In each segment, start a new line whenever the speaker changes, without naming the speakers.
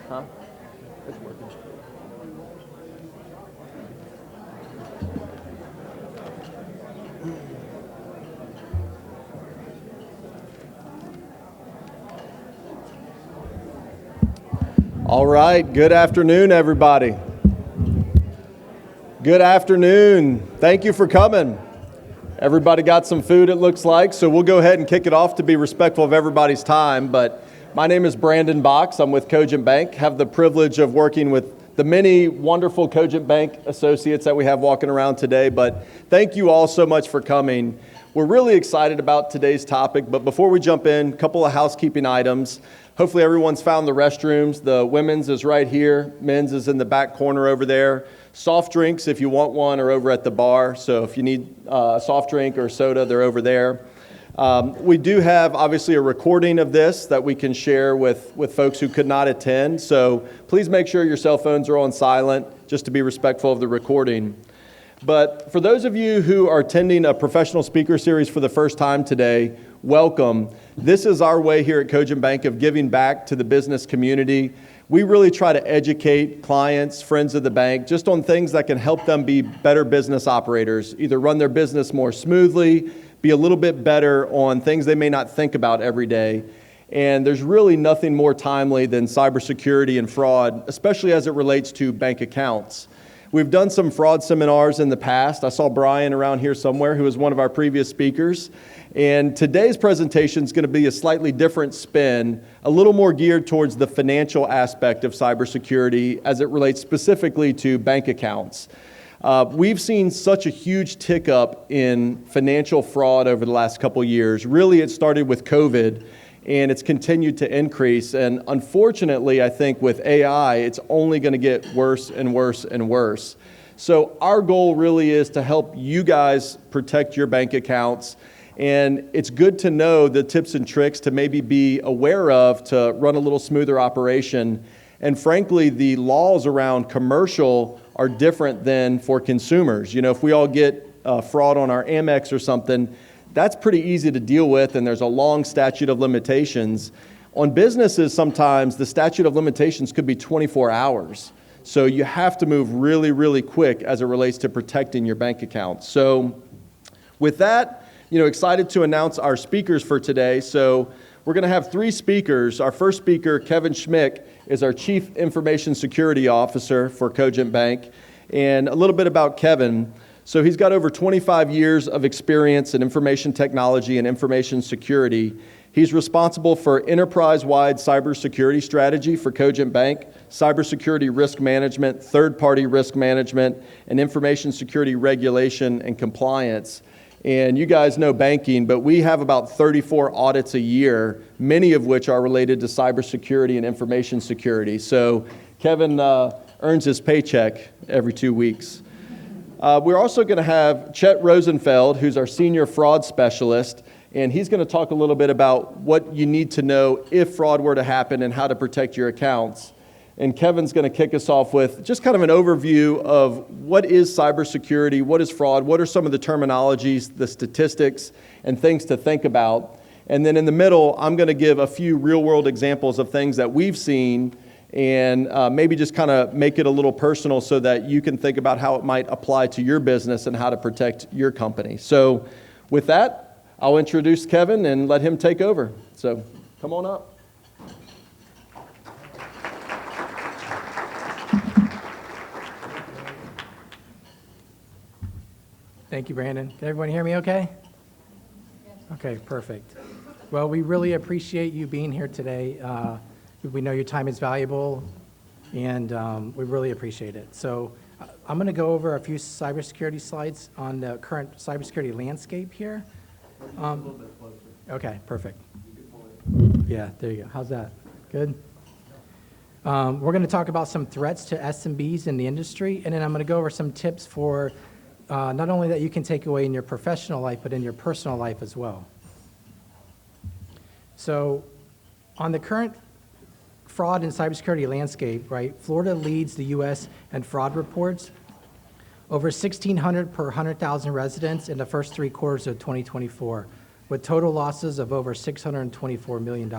Huh? It's working. All right, good afternoon, everybody. Good afternoon. Thank you for coming. Everybody got some food, it looks like, so we'll go ahead and kick it off to be respectful of everybody's time. But my name is Brandon Box. I'm with Cogent Bank. Have the privilege of working with the many wonderful Cogent Bank associates that we have walking around today. But thank you all so much for coming. We're really excited about today's topic, but before we jump in, a couple of housekeeping items. Hopefully everyone's found the restrooms. The women's is right here. Men's is in the back corner over there. Soft drinks, if you want one, are over at the bar. So if you need a soft drink or soda, they're over there. We do have, obviously, a recording of this that we can share with folks who could not attend. So please make sure your cell phones are on silent, just to be respectful of the recording. But for those of you who are attending a professional speaker series for the first time today, welcome. This is our way here at Cogent Bank of giving back to the business community. We really try to educate clients, friends of the bank, just on things that can help them be better business operators, either run their business more smoothly, be a little bit better on things they may not think about every day. And there's really nothing more timely than cybersecurity and fraud, especially as it relates to bank accounts. We've done some fraud seminars in the past. I saw Brian around here somewhere, who was one of our previous speakers. And today's presentation is going to be a slightly different spin, a little more geared towards the financial aspect of cybersecurity as it relates specifically to bank accounts. We've seen such a huge tick up in financial fraud over the last couple of years. Really, it started with COVID, and it's continued to increase. And unfortunately, I think with AI, it's only going to get worse and worse and worse. So our goal really is to help you guys protect your bank accounts. And it's good to know the tips and tricks to maybe be aware of to run a little smoother operation. And frankly, the laws around commercial are different than for consumers. You know, if we all get fraud on our Amex or something, that's pretty easy to deal with, and there's a long statute of limitations. On businesses, sometimes the statute of limitations could be 24 hours. So you have to move really, really quick as it relates to protecting your bank account. So with that, excited to announce our speakers for today. So we're going to have three speakers. Our first speaker, Kevin Schmick, is our Chief Information Security Officer for Cogent Bank. And a little bit about Kevin. So he's got over 25 years of experience in information technology and information security. He's responsible for enterprise-wide cybersecurity strategy for Cogent Bank, cybersecurity risk management, third-party risk management, and information security regulation and compliance. And you guys know banking, but we have about 34 audits a year, many of which are related to cybersecurity and information security. So Kevin earns his paycheck every 2 weeks. We're also going to have Chet Rosenfeld, who's our senior fraud specialist, and he's going to talk a little bit about what you need to know if fraud were to happen and how to protect your accounts. And Kevin's going to kick us off with just kind of an overview of what is cybersecurity, what is fraud, what are some of the terminologies, the statistics, and things to think about. And then in the middle, I'm going to give a few real-world examples of things that we've seen and maybe just kind of make it a little personal so that you can think about how it might apply to your business and how to protect your company. So with that, I'll introduce Kevin and let him take over. So come on up.
Thank you, Brandon. Can everyone hear me okay? Okay, perfect. Well, we really appreciate you being here today. We know your time is valuable, and we really appreciate it. So I'm going to go over a few cybersecurity slides on the current cybersecurity landscape here.
A little bit closer.
Okay, perfect. Yeah, there you go. How's that? Good? We're going to talk about some threats to SMBs in the industry, and then I'm going to go over some tips for not only that you can take away in your professional life, but in your personal life as well. So on the current fraud and cybersecurity landscape, right, Florida leads the U.S. in fraud reports, over 1,600 per 100,000 residents in the first 3 quarters of 2024, with total losses of over $624 million.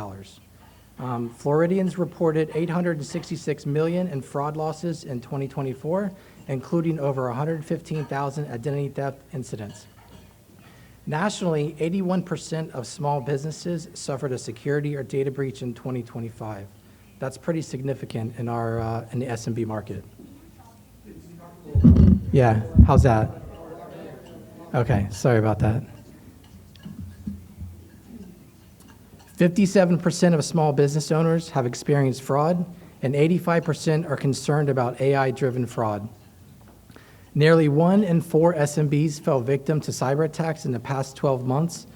Floridians reported 866 million in fraud losses in 2024, including over 115,000 identity theft incidents. Nationally, 81% of small businesses suffered a security or data breach in 2025. That's pretty significant in our in the SMB market. Yeah, how's that? Okay, sorry about that. 57% of small business owners have experienced fraud, and 85% are concerned about AI-driven fraud. Nearly 1 in 4 SMBs fell victim to cyber attacks in the past 12 months,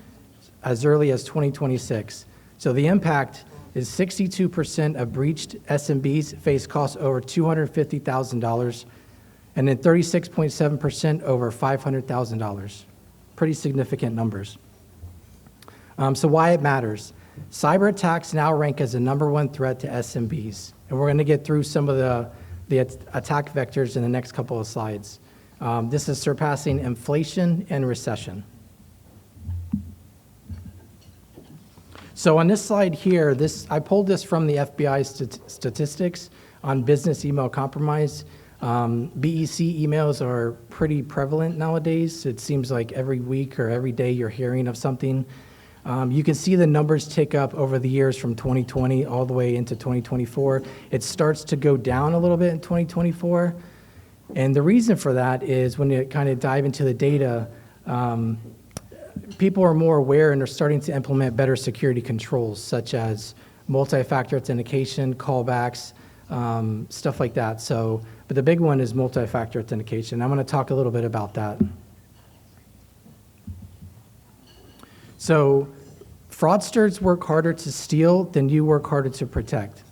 as early as 2026. So the impact is 62% of breached SMBs face costs over $250,000, and then 36.7% over $500,000. Pretty significant numbers. So why it matters. Cyber attacks now rank as the #1 threat to SMBs. And we're going to get through some of the attack vectors in the next couple of slides. This is surpassing inflation and recession. So on this slide here, I pulled this from the FBI statistics on business email compromise. BEC emails are pretty prevalent nowadays. It seems like every week or every day you're hearing of something. You can see the numbers tick up over the years from 2020 all the way into 2024. It starts to go down a little bit in 2024. And the reason for that is when you kind of dive into the data, people are more aware and are starting to implement better security controls, such as multi-factor authentication, callbacks, stuff like that. But the big one is multi-factor authentication. I'm going to talk a little bit about that. So fraudsters work harder to steal than you work harder to protect.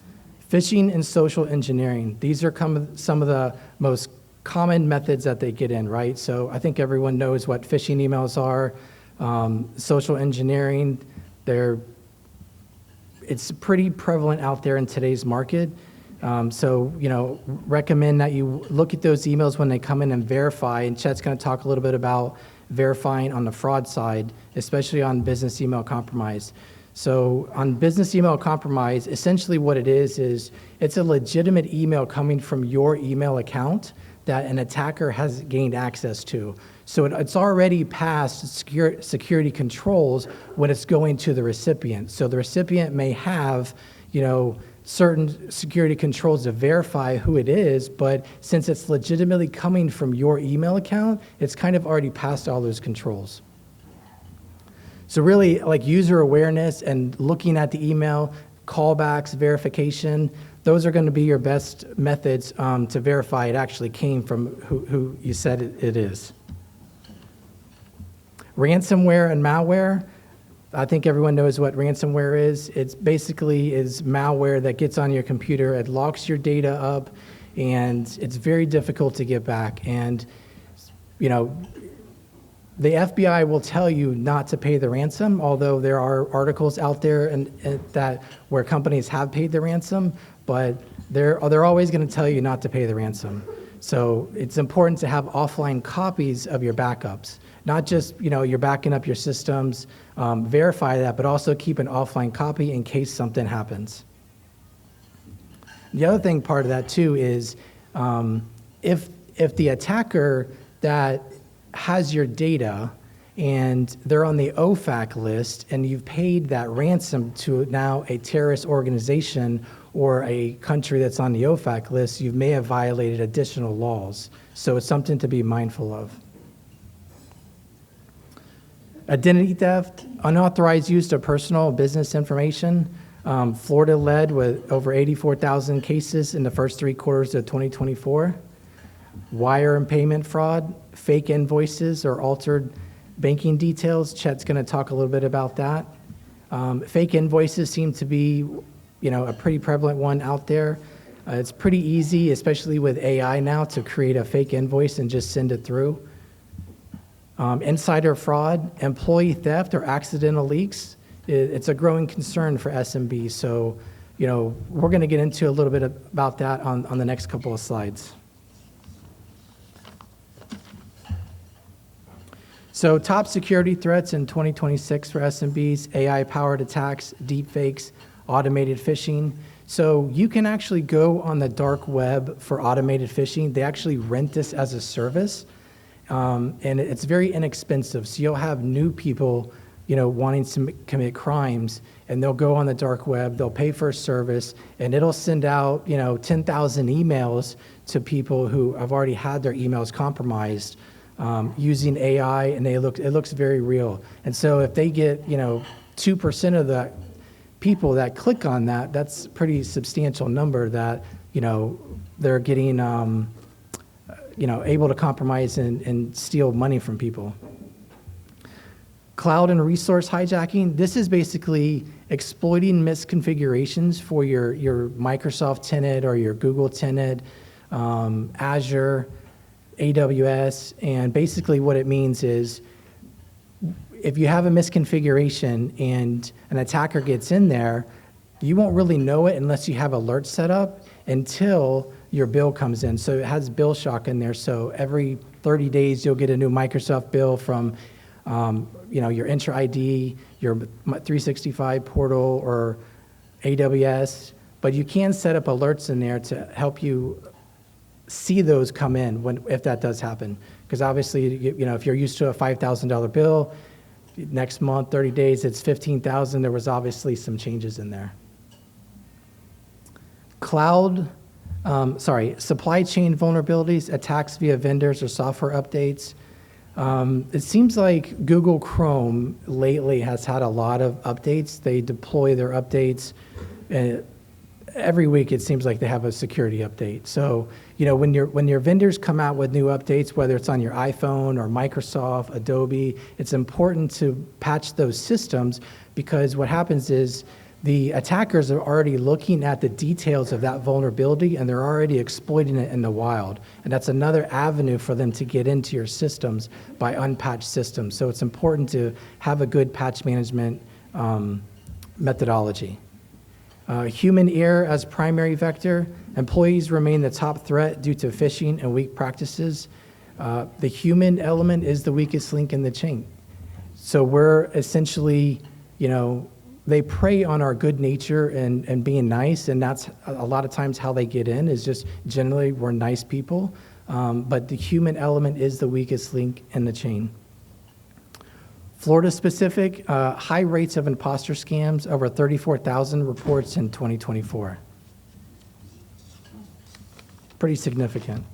Phishing and social engineering, these are some of the most common methods that they get in, right? So I think everyone knows what phishing emails are. Social engineering, it's pretty prevalent out there in today's market. So, recommend that you look at those emails when they come in and verify. And Chet's going to talk a little bit about verifying on the fraud side, especially on business email compromise. So on business email compromise, essentially what it is it's a legitimate email coming from your email account that an attacker has gained access to. So it's already past security controls when it's going to the recipient. So the recipient may have, certain security controls to verify who it is, but since it's legitimately coming from your email account, it's kind of already past all those controls. So really, like user awareness and looking at the email, callbacks, verification, those are going to be your best methods to verify it actually came from who you said it is. Ransomware and malware. I think everyone knows what ransomware is. It's basically malware that gets on your computer. It locks your data up, and it's very difficult to get back. And, the FBI will tell you not to pay the ransom, although there are articles out there where companies have paid the ransom, but they're always going to tell you not to pay the ransom. So it's important to have offline copies of your backups. Not just, you're backing up your systems, verify that, but also keep an offline copy in case something happens. The other thing part of that too is if the attacker that has your data and they're on the OFAC list and you've paid that ransom to now a terrorist organization or a country that's on the OFAC list, you may have violated additional laws. So it's something to be mindful of. Identity theft, unauthorized use of personal business information. Florida led with over 84,000 cases in the first 3 quarters of 2024. Wire and payment fraud, fake invoices or altered banking details. Chet's going to talk a little bit about that. Fake invoices seem to be, a pretty prevalent one out there. It's pretty easy, especially with AI now, to create a fake invoice and just send it through. Insider fraud, employee theft, or accidental leaks. It's a growing concern for SMBs. So, we're going to get into a little bit about that on the next couple of slides. So top security threats in 2026 for SMBs, AI-powered attacks, deepfakes, automated phishing. So you can actually go on the dark web for automated phishing. They actually rent this as a service, and it's very inexpensive. So you'll have new people, wanting to commit crimes, and they'll go on the dark web, they'll pay for a service, and it'll send out, 10,000 emails to people who have already had their emails compromised using AI, and it looks very real. And so if they get, 2% of the people that click on that, that's a pretty substantial number that, they're getting, able to compromise and steal money from people. Cloud and resource hijacking. This is basically exploiting misconfigurations for your Microsoft tenant or your Google tenant, Azure, AWS, and basically what it means is if you have a misconfiguration and an attacker gets in there, you won't really know it unless you have alerts set up until your bill comes in. So it has bill shock in there. So every 30 days, you'll get a new Microsoft bill from your Entra ID, your 365 portal, or AWS. But you can set up alerts in there to help you see those come in if that does happen. Because obviously, if you're used to a $5,000 bill, next month, 30 days, it's $15,000. There was obviously some changes in there. Supply chain vulnerabilities, attacks via vendors or software updates. It seems like Google Chrome lately has had a lot of updates. They deploy their updates, and every week it seems like they have a security update. So, when your vendors come out with new updates, whether it's on your iPhone or Microsoft, Adobe, it's important to patch those systems, because what happens is the attackers are already looking at the details of that vulnerability, and they're already exploiting it in the wild. And that's another avenue for them to get into your systems by unpatched systems. So it's important to have a good patch management methodology. Human error as primary vector. Employees remain the top threat due to phishing and weak practices. The human element is the weakest link in the chain. So we're essentially, they prey on our good nature and being nice, and that's a lot of times how they get in, is just generally we're nice people, but the human element is the weakest link in the chain. Florida specific, high rates of imposter scams, over 34,000 reports in 2024. Pretty significant.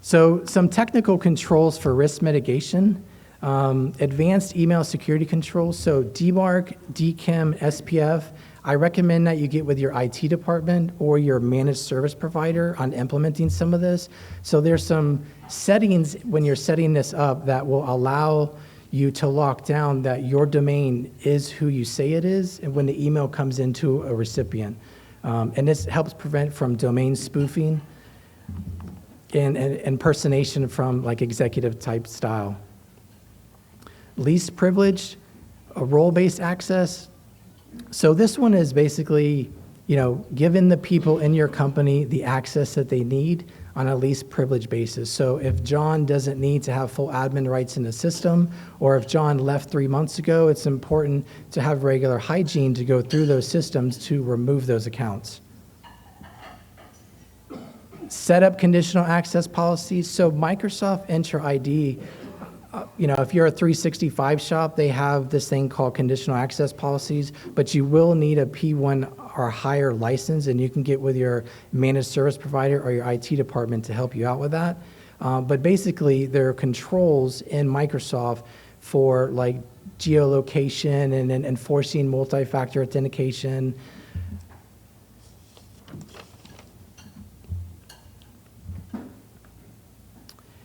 So some technical controls for risk mitigation. Advanced email security controls, so DMARC, DKIM, SPF. I recommend that you get with your IT department or your managed service provider on implementing some of this. So there's some settings when you're setting this up that will allow you to lock down that your domain is who you say it is and when the email comes into a recipient. And this helps prevent from domain spoofing and impersonation from like executive type style. Least privilege, a role-based access. So this one is basically, giving the people in your company the access that they need on a least privilege basis. So if John doesn't need to have full admin rights in the system, or if John left 3 months ago, it's important to have regular hygiene to go through those systems to remove those accounts. Set up conditional access policies. So Microsoft Entra ID, if you're a 365 shop, they have this thing called conditional access policies, but you will need a P1 or higher license, and you can get with your managed service provider or your IT department to help you out with that. But basically, there are controls in Microsoft for like geolocation and enforcing multi-factor authentication.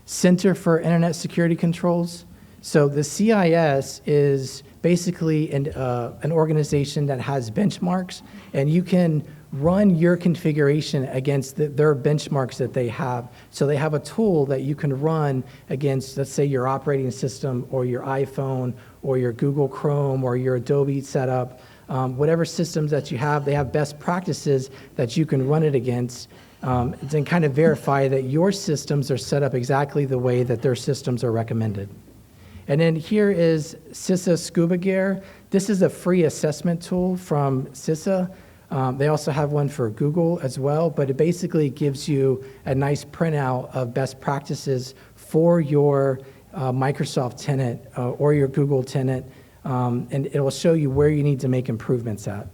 Center for Internet Security Controls. So the CIS is basically an organization that has benchmarks, and you can run your configuration against their benchmarks that they have. So they have a tool that you can run against, let's say, your operating system or your iPhone or your Google Chrome or your Adobe setup. Whatever systems that you have, they have best practices that you can run it against. And kind of verify that your systems are set up exactly the way that their systems are recommended. And then here is CISA Scuba Gear. This is a free assessment tool from CISA. They also have one for Google as well, but it basically gives you a nice printout of best practices for your Microsoft tenant or your Google tenant, and it will show you where you need to make improvements at.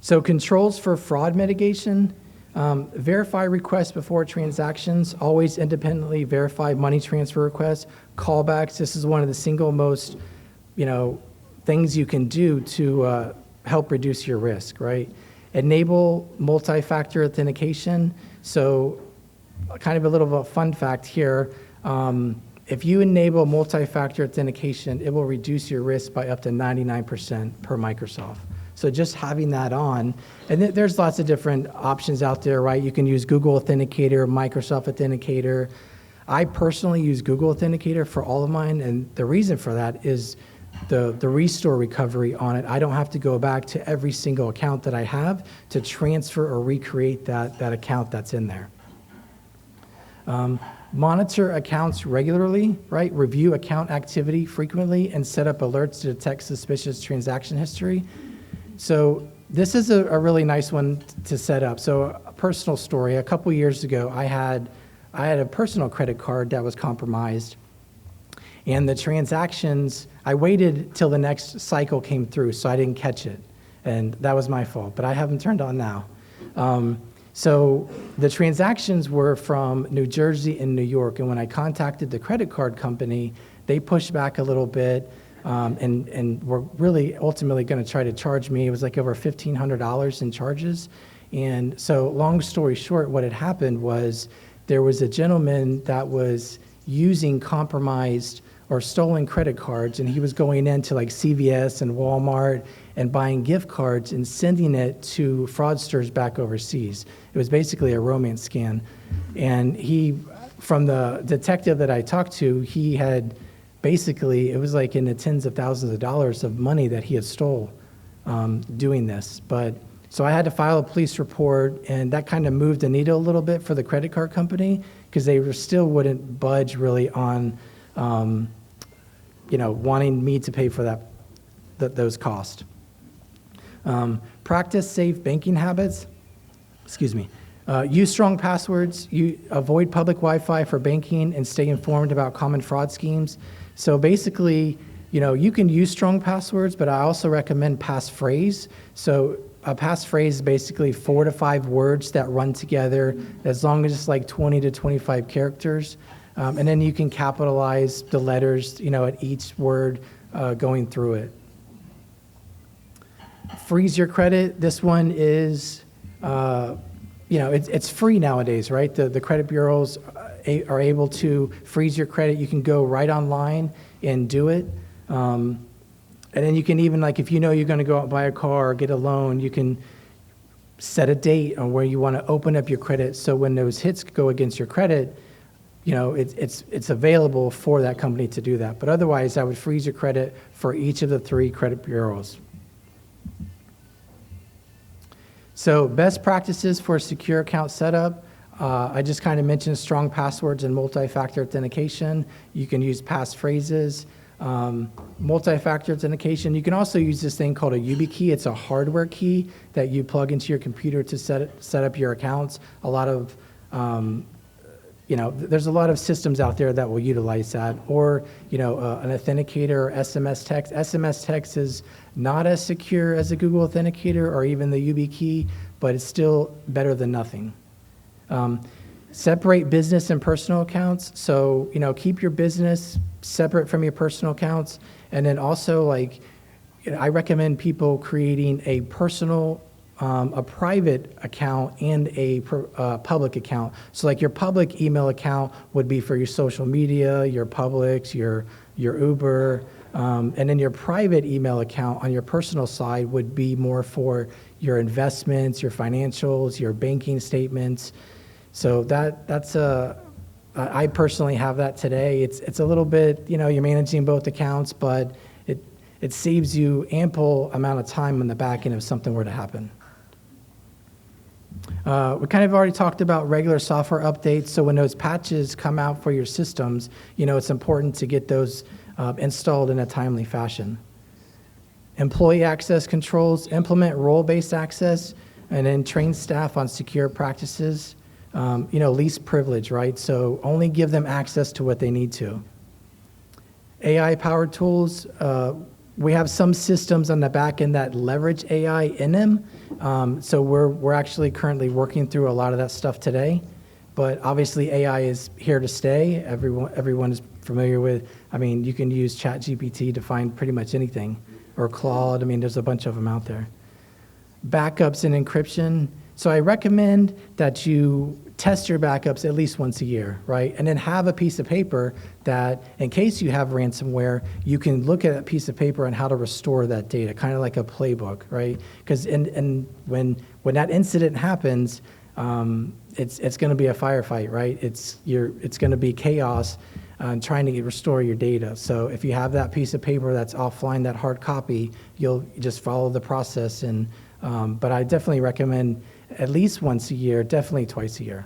So controls for fraud mitigation, verify requests before transactions, always independently verify money transfer requests, callbacks. This is one of the single most, things you can do to help reduce your risk, right? Enable multi-factor authentication. So kind of a little bit of a fun fact here. If you enable multi-factor authentication, it will reduce your risk by up to 99% per Microsoft. So just having that on, and there's lots of different options out there, right? You can use Google Authenticator, Microsoft Authenticator. I personally use Google Authenticator for all of mine, and the reason for that is the restore recovery on it. I don't have to go back to every single account that I have to transfer or recreate that account that's in there. Monitor accounts regularly, right? Review account activity frequently and set up alerts to detect suspicious transaction history. So this is a really nice one to set up. So a personal story, a couple years ago, I had a personal credit card that was compromised, and the transactions, I waited till the next cycle came through, so I didn't catch it, and that was my fault, but I have them turned on now. So the transactions were from New Jersey and New York, and when I contacted the credit card company, they pushed back a little bit, and were really ultimately going to try to charge me. It was like over $1,500 in charges. And so long story short, what had happened was there was a gentleman that was using compromised or stolen credit cards, and he was going into like CVS and Walmart and buying gift cards and sending it to fraudsters back overseas. It was basically a romance scam. And from the detective that I talked to, he had basically, it was like in the tens of thousands of dollars of money that he had stole doing this. So I had to file a police report, and that kind of moved the needle a little bit for the credit card company because they still wouldn't budge really on, wanting me to pay for those costs. Practice safe banking habits. Excuse me. Use strong passwords. Avoid public Wi-Fi for banking and stay informed about common fraud schemes. So basically, you can use strong passwords, but I also recommend passphrase. So a passphrase is basically 4 to 5 words that run together, as long as it's like 20 to 25 characters. And then you can capitalize the letters, at each word going through it. Freeze your credit. This one is, it's free nowadays, right? The credit bureaus are able to freeze your credit. You can go right online and do it. And then you can even, like, if you're going to go out and buy a car or get a loan, you can set a date on where you want to open up your credit. So when those hits go against your credit, it's available for that company to do that. But otherwise, I would freeze your credit for each of the 3 credit bureaus. So best practices for secure account setup. I just kind of mentioned strong passwords and multi-factor authentication. You can use passphrases. Multi-factor authentication. You can also use this thing called a YubiKey. It's a hardware key that you plug into your computer to set up your accounts. A lot of, there's a lot of systems out there that will utilize that. Or, an authenticator or SMS text. SMS text is not as secure as a Google Authenticator or even the YubiKey, but it's still better than nothing. Separate business and personal accounts. So, keep your business separate from your personal accounts. And then also, I recommend people creating a personal, a private account and a public account. So your public email account would be for your social media, your Publix, your Uber, and then your private email account on your personal side would be more for your investments, your financials, your banking statements. So I personally have that today. It's a little bit, you're managing both accounts, but it saves you ample amount of time on the back end if something were to happen. We kind of already talked about regular software updates. So when those patches come out for your systems, it's important to get those installed in a timely fashion. Employee access controls, implement role-based access, and then train staff on secure practices. Least privilege, right? So only give them access to what they need to. AI-powered tools, we have some systems on the back end that leverage AI in them. So we're actually currently working through a lot of that stuff today. But obviously AI is here to stay. Everyone is familiar with, you can use ChatGPT to find pretty much anything, or Claude. There's a bunch of them out there. Backups and encryption. So I recommend that you test your backups at least once a year, right? And then have a piece of paper that, in case you have ransomware, you can look at that piece of paper and how to restore that data, kind of like a playbook, right? Because when that incident happens, it's going to be a firefight, right? It's going to be chaos trying to restore your data. So if you have that piece of paper that's offline, that hard copy, you'll just follow the process. But I definitely recommend at least once a year, definitely twice a year.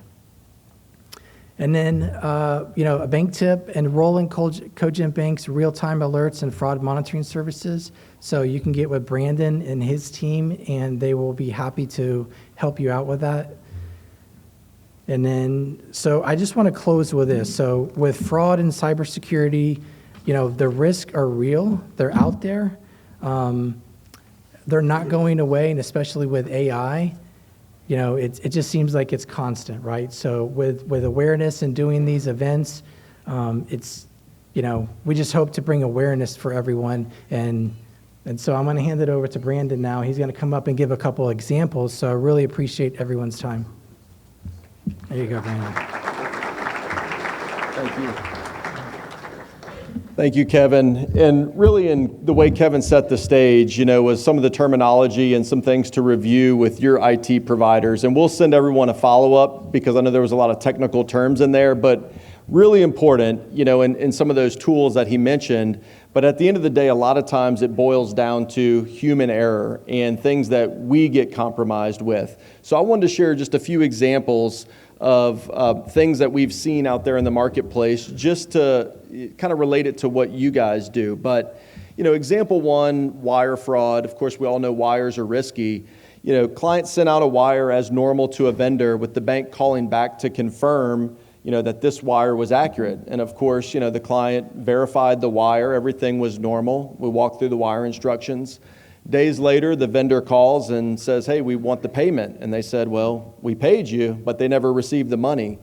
And then, a bank tip, enroll in Cogent Bank's real-time alerts and fraud monitoring services. So you can get with Brandon and his team, and they will be happy to help you out with that. And then, so I just want to close with this. So with fraud and cybersecurity, the risks are real. They're out there. They're not going away, and especially with AI, it just seems like it's constant, right? So with awareness and doing these events, we just hope to bring awareness for everyone. And so I'm going to hand it over to Brandon now. He's going to come up and give a couple examples. So I really appreciate everyone's time. There you go, Brandon.
Thank you. Thank you, Kevin. And really, in the way Kevin set the stage, was some of the terminology and some things to review with your IT providers. And we'll send everyone a follow-up because I know there was a lot of technical terms in there, but really important, in some of those tools that he mentioned. But at the end of the day, a lot of times it boils down to human error and things that we get compromised with. So I wanted to share just a few examples of things that we've seen out there in the marketplace, just to kind of relate it to what you guys do. But, example one, wire fraud. Of course, we all know wires are risky. Clients sent out a wire as normal to a vendor with the bank calling back to confirm, that this wire was accurate. And of course, the client verified the wire, everything was normal. We walked through the wire instructions. Days later, the vendor calls and says, hey, we want the payment. And they said, well, we paid you, but they never received the money.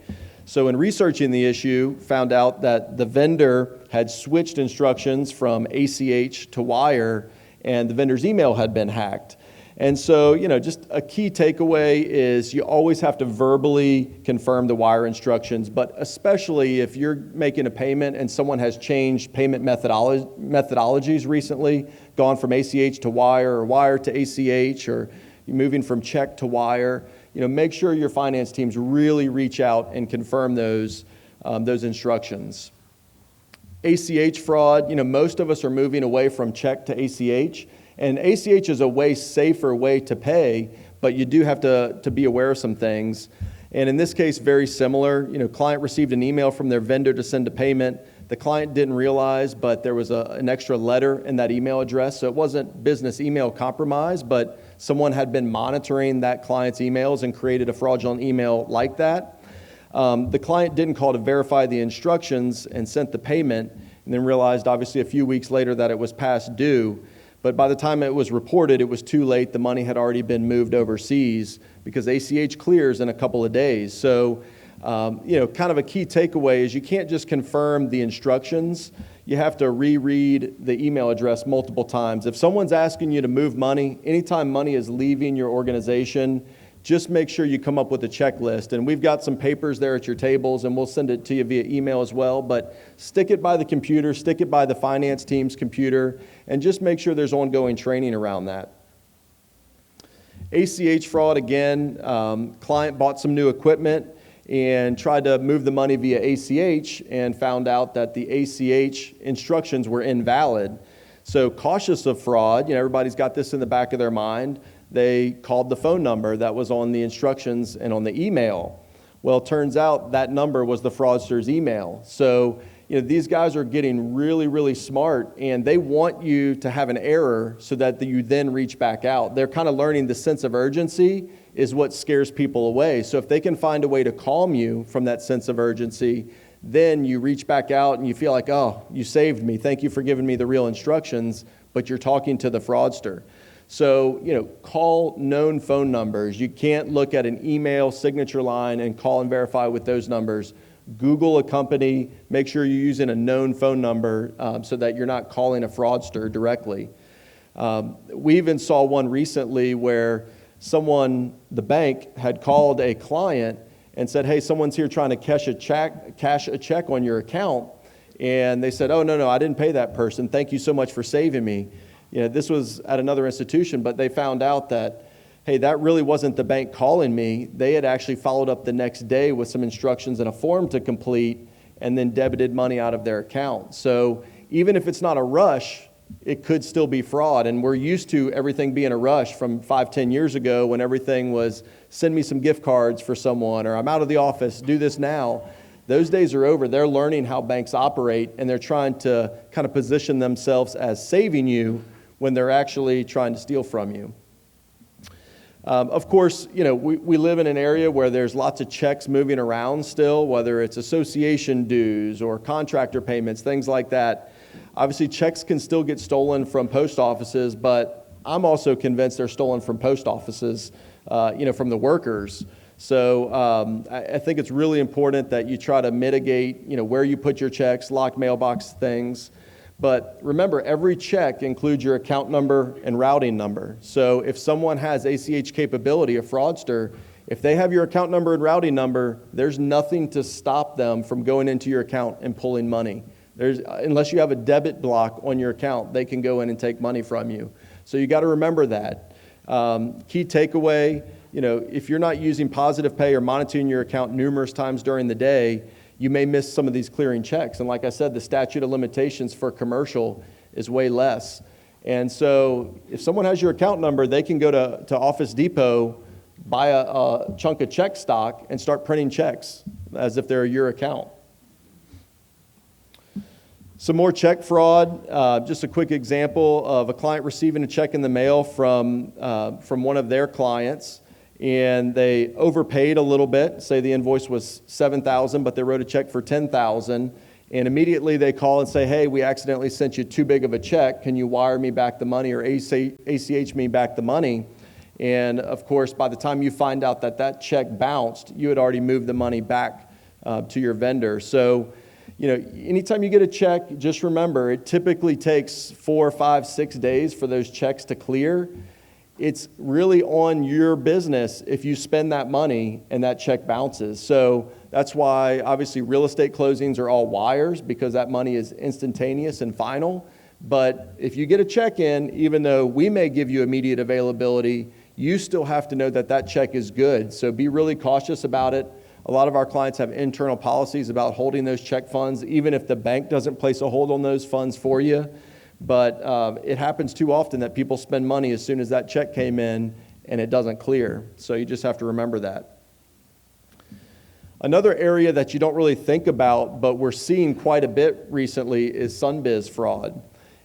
So in researching the issue, found out that the vendor had switched instructions from ACH to wire, and the vendor's email had been hacked. And so, just a key takeaway is you always have to verbally confirm the wire instructions, but especially if you're making a payment and someone has changed payment methodologies recently, gone from ACH to wire or wire to ACH, or you're moving from check to wire, make sure your finance teams really reach out and confirm those instructions. ACH fraud, most of us are moving away from check to ACH. And ACH is a way safer way to pay, but you do have to be aware of some things. And in this case, very similar. Client received an email from their vendor to send a payment. The client didn't realize, but there was an extra letter in that email address. So it wasn't business email compromise, but someone had been monitoring that client's emails and created a fraudulent email like that. The client didn't call to verify the instructions and sent the payment, and then realized, obviously, a few weeks later that it was past due. But by the time it was reported, it was too late. The money had already been moved overseas because ACH clears in a couple of days. So, kind of a key takeaway is you can't just confirm the instructions. You have to reread the email address multiple times. If someone's asking you to move money, anytime money is leaving your organization, just make sure you come up with a checklist. And we've got some papers there at your tables, and we'll send it to you via email as well. But stick it by the computer, stick it by the finance team's computer, and just make sure there's ongoing training around that. ACH fraud, again, client bought some new equipment and tried to move the money via ACH and found out that the ACH instructions were invalid. So cautious of fraud, everybody's got this in the back of their mind. they called the phone number that was on the instructions and on the email. Well, it turns out that number was the fraudster's email. So, these guys are getting really, really smart, and they want you to have an error so that you then reach back out. They're kind of learning the sense of urgency is what scares people away. So if they can find a way to calm you from that sense of urgency, then you reach back out and you feel like, oh, you saved me. Thank you for giving me the real instructions, but you're talking to the fraudster. So, call known phone numbers. You can't look at an email signature line and call and verify with those numbers. Google a company, make sure you're using a known phone number so that you're not calling a fraudster directly. We even saw one recently where the bank had called a client and said, hey, someone's here trying to cash a check on your account. And they said, oh, no, I didn't pay that person. Thank you so much for saving me. This was at another institution, but they found out that, hey, that really wasn't the bank calling me. They had actually followed up the next day with some instructions and a form to complete and then debited money out of their account. So even if it's not a rush, it could still be fraud. And we're used to everything being a rush from 5-10 years ago when everything was send me some gift cards for someone, or I'm out of the office, do this now. Those days are over. They're learning how banks operate, and they're trying to kind of position themselves as saving you when they're actually trying to steal from you. Of course, we live in an area where there's lots of checks moving around still, whether it's association dues or contractor payments, things like that. Obviously, checks can still get stolen from post offices, but I'm also convinced they're stolen from post offices, from the workers. So I think it's really important that you try to mitigate, where you put your checks, locked mailbox things. But remember, every check includes your account number and routing number. So if someone has ACH capability, a fraudster, if they have your account number and routing number, there's nothing to stop them from going into your account and pulling money. Unless you have a debit block on your account, they can go in and take money from you. So you got to remember that. Key takeaway, if you're not using Positive Pay or monitoring your account numerous times during the day, you may miss some of these clearing checks. And like I said, the statute of limitations for commercial is way less. And so if someone has your account number, they can go to Office Depot, buy a chunk of check stock, and start printing checks as if they're your account. Some more check fraud. Just a quick example of a client receiving a check in the mail from one of their clients, and they overpaid a little bit. Say the invoice was $7,000, but they wrote a check for $10,000, and immediately they call and say, hey, we accidentally sent you too big of a check. Can you wire me back the money or ACH me back the money? And of course, by the time you find out that check bounced, you had already moved the money back to your vendor. So, anytime you get a check, just remember, it typically takes 4, 5, 6 days for those checks to clear. It's really on your business if you spend that money and that check bounces. So that's why, obviously, real estate closings are all wires, because that money is instantaneous and final. But if you get a check in, even though we may give you immediate availability, you still have to know that check is good. So be really cautious about it. A lot of our clients have internal policies about holding those check funds, even if the bank doesn't place a hold on those funds for you. But it happens too often that people spend money as soon as that check came in and it doesn't clear. So you just have to remember that. Another area that you don't really think about, but we're seeing quite a bit recently, is SunBiz fraud.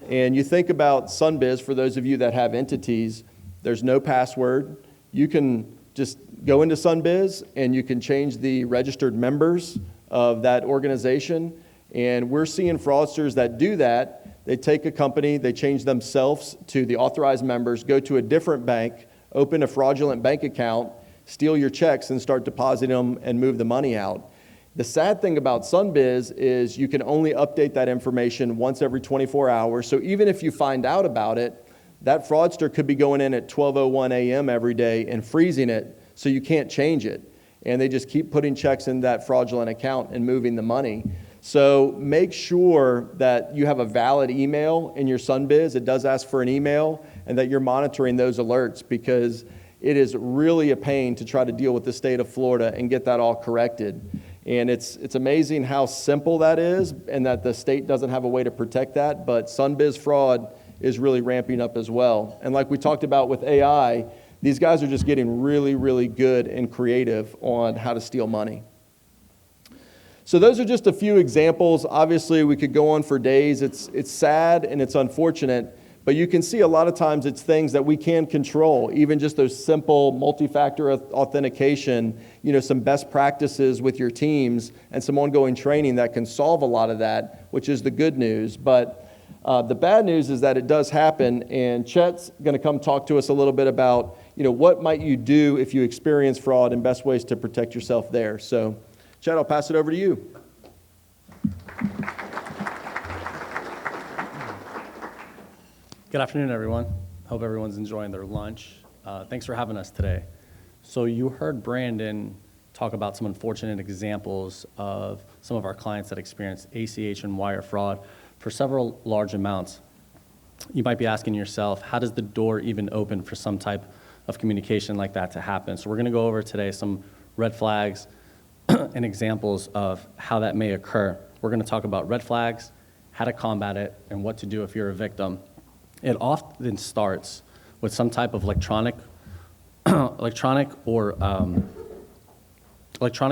And you think about SunBiz, for those of you that have entities, there's no password. You can just go into SunBiz and you can change the registered members of that organization. And we're seeing fraudsters that do that. They take a company, they change themselves to the authorized members, go to a different bank, open a fraudulent bank account, steal your checks, and start depositing them and move the money out. The sad thing about SunBiz is you can only update that information once every 24 hours. So even if you find out about it, that fraudster could be going in at 12:01 a.m. every day and freezing it so you can't change it. And they just keep putting checks in that fraudulent account and moving the money. So make sure that you have a valid email in your SunBiz. It does ask for an email, and that you're monitoring those alerts, because it is really a pain to try to deal with the state of Florida and get that all corrected. And it's amazing how simple that is, and that the state doesn't have a way to protect that. But SunBiz fraud is really ramping up as well. And like we talked about with AI, These guys are just getting really, really good and creative on how to steal money. So those are just a few examples. Obviously, we could go on for days. It's sad and it's unfortunate, but you can see a lot of times it's things that we can control, even just those simple multi-factor authentication, some best practices with your teams and some ongoing training that can solve a lot of that, which is the good news. But the bad news is that it does happen, and Chet's going to come talk to us a little bit about, what might you do if you experience fraud and best ways to protect yourself there. So, Chet, I'll pass it over to you.
Good afternoon, everyone. Hope everyone's enjoying their lunch. Thanks for having us today. So you heard Brandon talk about some unfortunate examples of some of our clients that experienced ACH and wire fraud for several large amounts. You might be asking yourself, how does the door even open for some type of communication like that to happen? So we're going to go over today some red flags and examples of how that may occur. We're going to talk about red flags, how to combat it, and what to do if you're a victim. It often starts with some type of electronic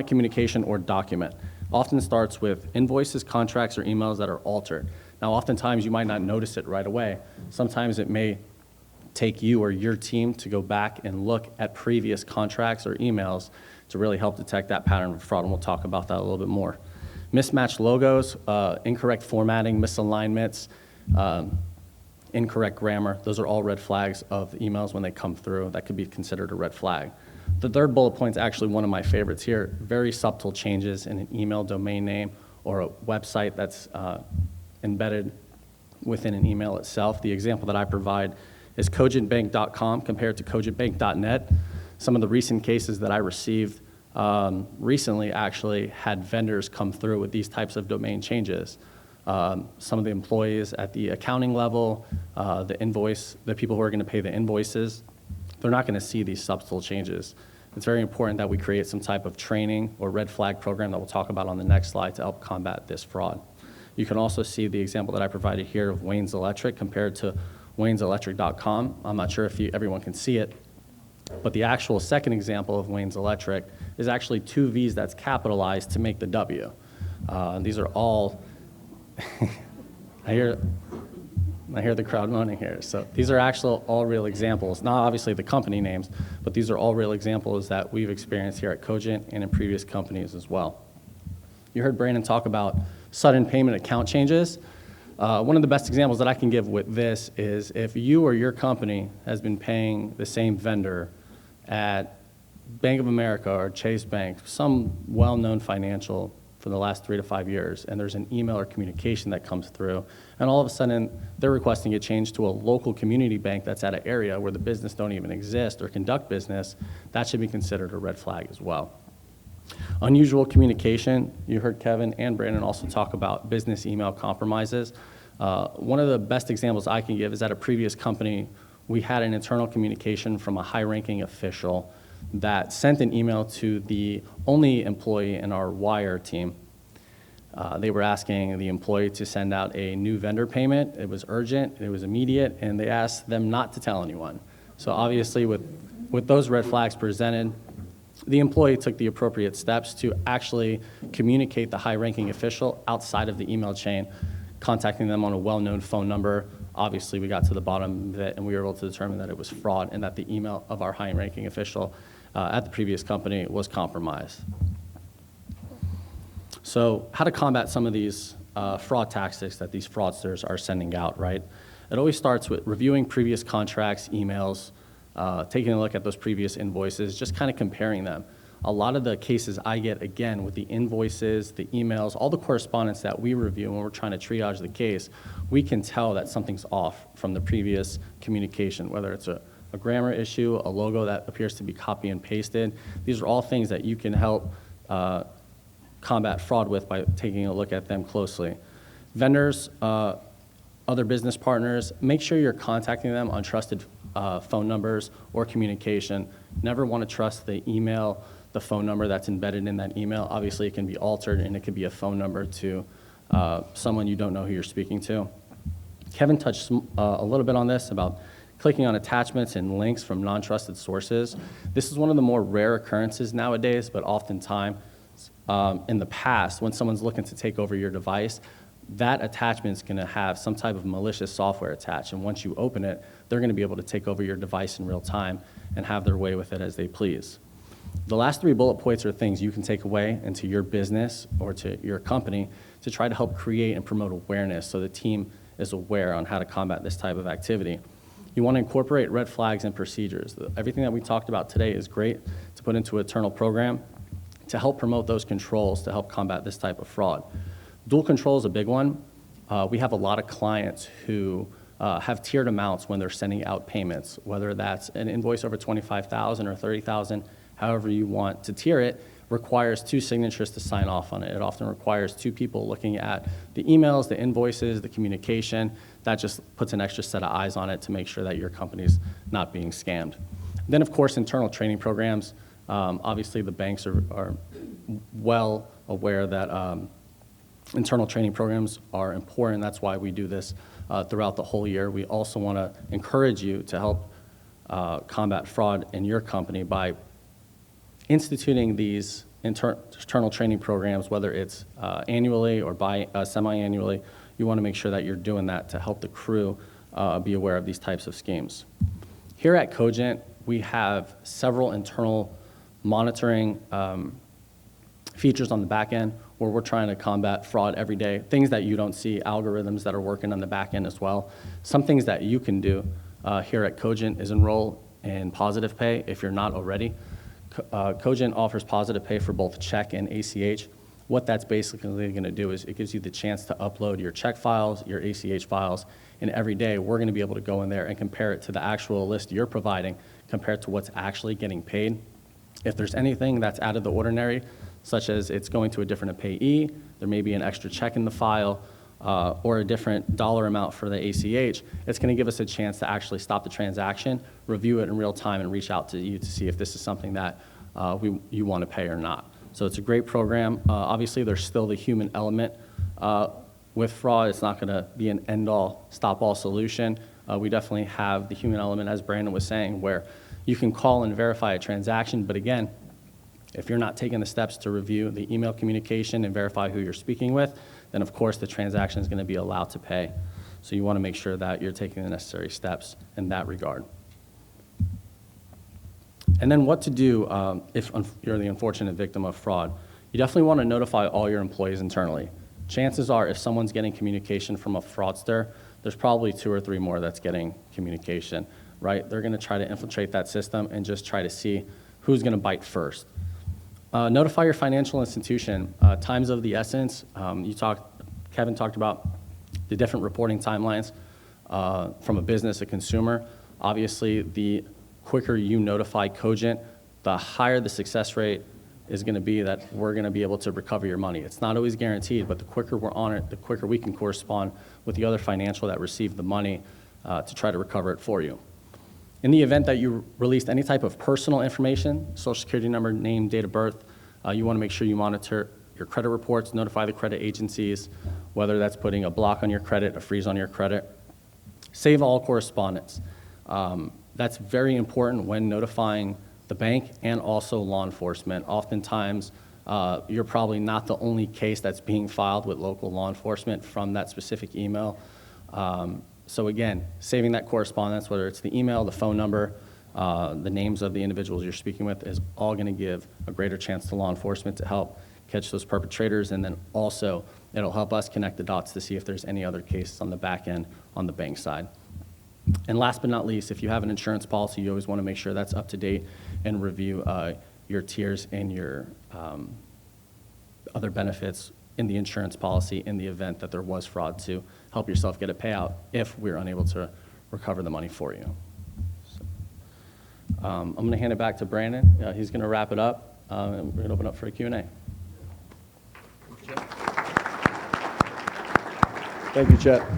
communication or document. Often starts with invoices, contracts, or emails that are altered. Now, oftentimes you might not notice it right away. Sometimes it may take you or your team to go back and look at previous contracts or emails to really help detect that pattern of fraud, and we'll talk about that a little bit more. Mismatched logos, incorrect formatting, misalignments, incorrect grammar, those are all red flags of emails when they come through. That could be considered a red flag. The third bullet point is actually one of my favorites here, very subtle changes in an email domain name or a website that's embedded within an email itself. The example that I provide is cogentbank.com compared to cogentbank.net. Some of the recent cases that I received recently actually had vendors come through with these types of domain changes. Some of the employees at the accounting level, the people who are going to pay the invoices, they're not going to see these subtle changes. It's very important that we create some type of training or red flag program that we'll talk about on the next slide to help combat this fraud. You can also see the example that I provided here of Wayne's Electric compared to wayneselectric.com. I'm not sure if everyone can see it, but the actual second example of Wayne's Electric is actually two V's that's capitalized to make the W. These are all I hear the crowd moaning here. So these are actual all real examples, not obviously the company names, but these are all real examples that we've experienced here at Cogent and in previous companies as well. You heard Brandon talk about sudden payment account changes. One of the best examples that I can give with this is if you or your company has been paying the same vendor at Bank of America or Chase Bank, some well-known financial for the last 3 to 5 years, and there's an email or communication that comes through, and all of a sudden they're requesting it changed to a local community bank that's at an area where the business don't even exist or conduct business, that should be considered a red flag as well. Unusual communication, you heard Kevin and Brandon also talk about business email compromises. One of the best examples I can give is at a previous company, we had an internal communication from a high-ranking official that sent an email to the only employee in our wire team. They were asking the employee to send out a new vendor payment. It was urgent, it was immediate, and they asked them not to tell anyone. So obviously with those red flags presented, the employee took the appropriate steps to actually communicate the high-ranking official outside of the email chain, contacting them on a well-known phone number. Obviously, we got to the bottom of it, and we were able to determine that it was fraud and that the email of our high-ranking official at the previous company was compromised. So how to combat some of these fraud tactics that these fraudsters are sending out, right? It always starts with reviewing previous contracts, emails, taking a look at those previous invoices, just kind of comparing them. A lot of the cases I get, again, with the invoices, the emails, all the correspondence that we review when we're trying to triage the case, we can tell that something's off from the previous communication, whether it's a grammar issue, a logo that appears to be copy and pasted. These are all things that you can help combat fraud with by taking a look at them closely. Vendors, other business partners, make sure you're contacting them on trusted phone numbers or communication. Never want to trust the email, the phone number that's embedded in that email. Obviously, it can be altered, and it could be a phone number to someone you don't know who you're speaking to. Kevin touched a little bit on this about clicking on attachments and links from non-trusted sources. This is one of the more rare occurrences nowadays, but oftentimes in the past, when someone's looking to take over your device, that attachment is going to have some type of malicious software attached. And once you open it, they're going to be able to take over your device in real time and have their way with it as they please. The last 3 bullet points are things you can take away into your business or to your company to try to help create and promote awareness so the team is aware on how to combat this type of activity. You want to incorporate red flags and procedures. Everything that we talked about today is great to put into an internal program to help promote those controls to help combat this type of fraud. Dual control is a big one. We have a lot of clients who have tiered amounts when they're sending out payments, whether that's an invoice over $25,000 or $30,000, however you want to tier it, requires 2 signatures to sign off on it. It often requires 2 people looking at the emails, the invoices, the communication. That just puts an extra set of eyes on it to make sure that your company's not being scammed. Then, of course, internal training programs. Obviously, the banks are well aware that internal training programs are important. That's why we do this throughout the whole year. We also want to encourage you to help combat fraud in your company by instituting these internal training programs, whether it's annually or semi-annually. You want to make sure that you're doing that to help the crew be aware of these types of schemes. Here at Cogent, we have several internal monitoring features on the back end where we're trying to combat fraud every day, things that you don't see, algorithms that are working on the back end as well. Some things that you can do here at Cogent is enroll in Positive Pay if you're not already. Cogent offers Positive Pay for both check and ACH. What that's basically going to do is it gives you the chance to upload your check files, your ACH files, and every day we're going to be able to go in there and compare it to the actual list you're providing compared to what's actually getting paid. If there's anything that's out of the ordinary, such as it's going to a different payee, there may be an extra check in the file, or a different dollar amount for the ACH, it's going to give us a chance to actually stop the transaction, review it in real time, and reach out to you to see if this is something that you want to pay or not. So it's a great program. Obviously, there's still the human element with fraud. It's not going to be an end-all, stop-all solution. We definitely have the human element, as Brandon was saying, where you can call and verify a transaction, but again, if you're not taking the steps to review the email communication and verify who you're speaking with, then of course the transaction is going to be allowed to pay. So you want to make sure that you're taking the necessary steps in that regard. And then what to do if you're the unfortunate victim of fraud. You definitely want to notify all your employees internally. Chances are if someone's getting communication from a fraudster, there's probably 2 or 3 more that's getting communication, right? They're going to try to infiltrate that system and just try to see who's going to bite first. Notify your financial institution. Time's of the essence. Kevin talked about the different reporting timelines from a business, a consumer. Obviously, the quicker you notify Cogent, the higher the success rate is going to be that we're going to be able to recover your money. It's not always guaranteed, but the quicker we're on it, the quicker we can correspond with the other financial that received the money to try to recover it for you. In the event that you released any type of personal information, social security number, name, date of birth, you want to make sure you monitor your credit reports, notify the credit agencies, whether that's putting a block on your credit, a freeze on your credit. Save all correspondence. That's very important when notifying the bank and also law enforcement. Oftentimes, you're probably not the only case that's being filed with local law enforcement from that specific email. So again, saving that correspondence, whether it's the email, the phone number, the names of the individuals you're speaking with, is all going to give a greater chance to law enforcement to help catch those perpetrators, and then also it'll help us connect the dots to see if there's any other cases on the back end on the bank side. And last but not least, if you have an insurance policy, you always want to make sure that's up to date and review your tiers and your other benefits in the insurance policy in the event that there was fraud to help yourself get a payout if we're unable to recover the money for you. So, I'm going to hand it back to Brandon. He's going to wrap it up, and we're going to open up for a Q&A.
Thank you, Chet.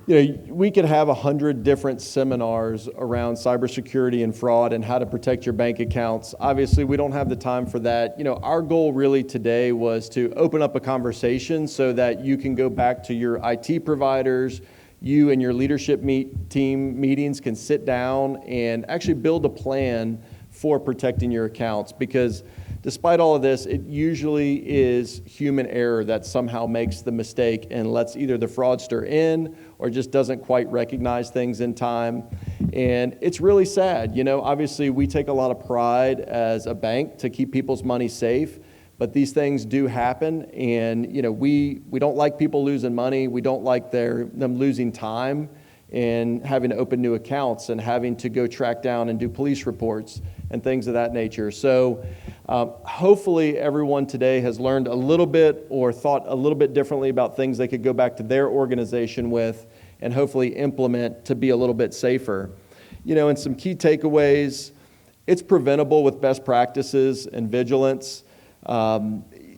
You know, we could have 100 different seminars around cybersecurity and fraud and how to protect your bank accounts. Obviously, we don't have the time for that. You know, our goal really today was to open up a conversation so that you can go back to your IT providers, you and your leadership team meetings can sit down and actually build a plan for protecting your accounts, because despite all of this, it usually is human error that somehow makes the mistake and lets either the fraudster in or just doesn't quite recognize things in time. And it's really sad. Obviously we take a lot of pride as a bank to keep people's money safe, but these things do happen. And we don't like people losing money. We don't like them losing time and having to open new accounts and having to go track down and do police reports and things of that nature. So hopefully everyone today has learned a little bit or thought a little bit differently about things they could go back to their organization with and hopefully implement to be a little bit safer. And some key takeaways: it's preventable with best practices and vigilance.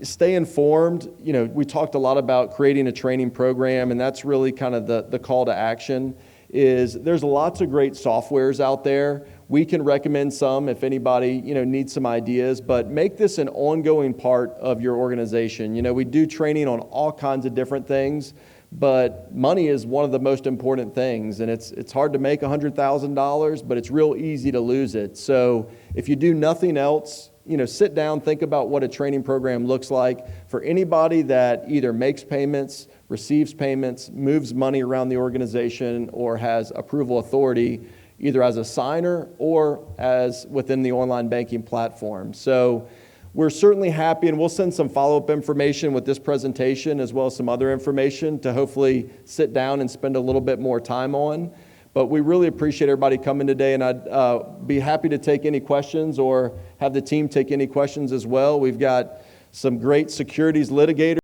Stay informed. We talked a lot about creating a training program, and that's really kind of the call to action. There's lots of great softwares out there. We can recommend some if anybody needs some ideas, but make this an ongoing part of your organization. We do training on all kinds of different things, but money is one of the most important things, and it's hard to make $100,000, but it's real easy to lose it. So if you do nothing else, sit down, think about what a training program looks like for anybody that either makes payments, receives payments, moves money around the organization, or has approval authority, either as a signer or as within the online banking platform. So we're certainly happy, and we'll send some follow-up information with this presentation as well as some other information to hopefully sit down and spend a little bit more time on. But we really appreciate everybody coming today, and I'd be happy to take any questions or have the team take any questions as well. We've got some great securities litigators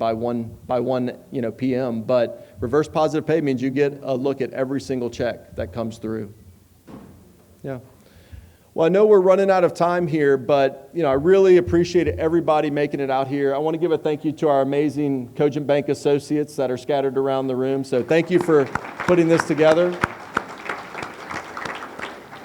by 1 p.m. But reverse positive pay means you get a look at every single check that comes through. Yeah. Well, I know we're running out of time here, but I really appreciate everybody making it out here. I want to give a thank you to our amazing Cogent Bank associates that are scattered around the room. So thank you for putting this together.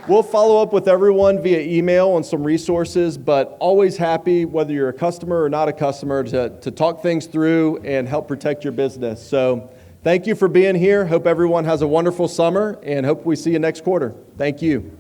We'll follow up with everyone via email on some resources, but always happy, whether you're a customer or not a customer, to talk things through and help protect your business. So thank you for being here. Hope everyone has a wonderful summer, and hope we see you next quarter. Thank you.